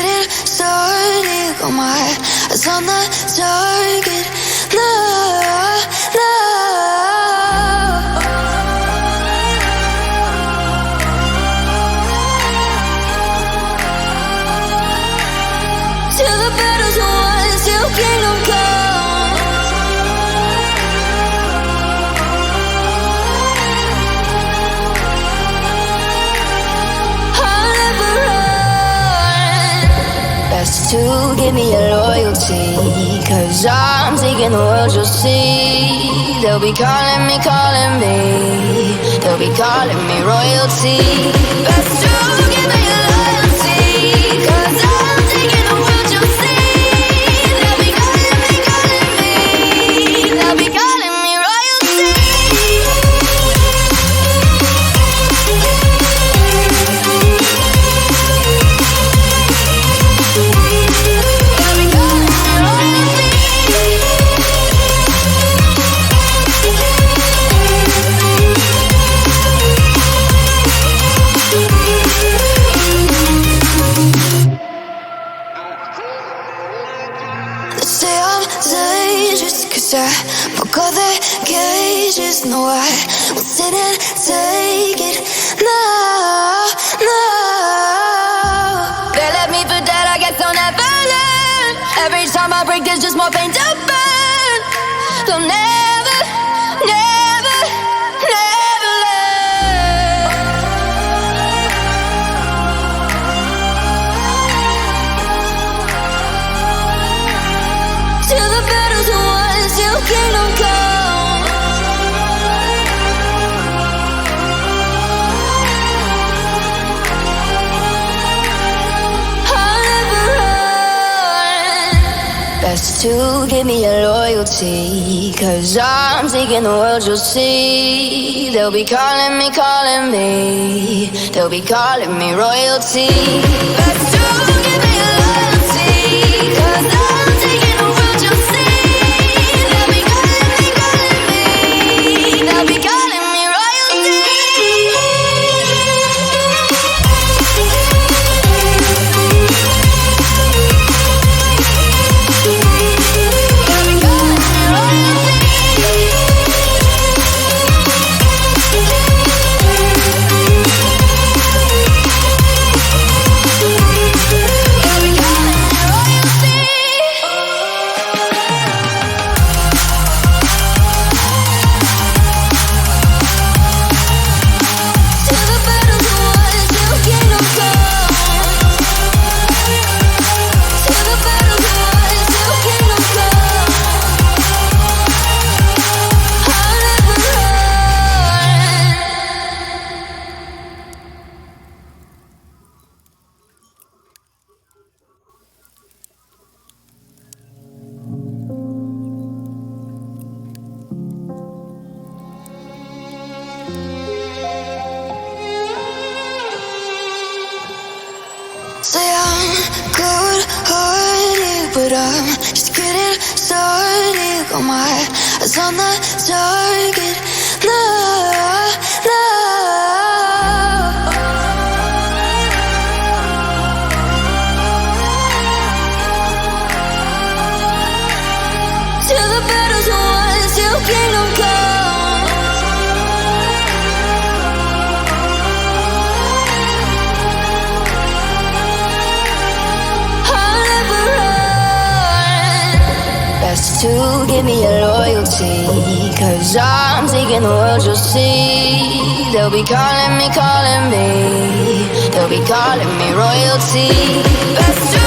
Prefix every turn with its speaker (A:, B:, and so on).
A: getting started. Got my eyes on the target. No, no. Till the battle's won, till kingdom come. I'll never run. Best to give me your loyalty, 'cause I'm taking the world, you'll see. They'll be calling me, they'll be calling me royalty. Best to give me your loyalty, 'cause I'm taking the world, you'll see. They'll be calling me, they'll be calling me royalty. Say I'm dangerous, 'cause I broke all the cages. No, I won't sit and take it. No, no. They left me for dead, I guess I'll never learn. Every time I break, there's just more pain to burn. They'll never, never, never learn. Till the battle's won, till kingdom come. I'll never run. Best to give me your loyalty, 'cause I'm taking the world, you'll see. They'll be calling me, they'll be calling me royalty. Best to give me your loyalty, 'cause I'm taking the world, you'll see. They'll be calling me, they'll be calling me royalty. Say I'm good-hearted, but I'm just getting started. Got my eyes on the target. No, no. Till the battle's won, till kingdom come. I'll never run. Best to give me your loyalty, 'cause I'm taking the world, you'll see. They'll be calling me, they'll be calling me royalty. Best to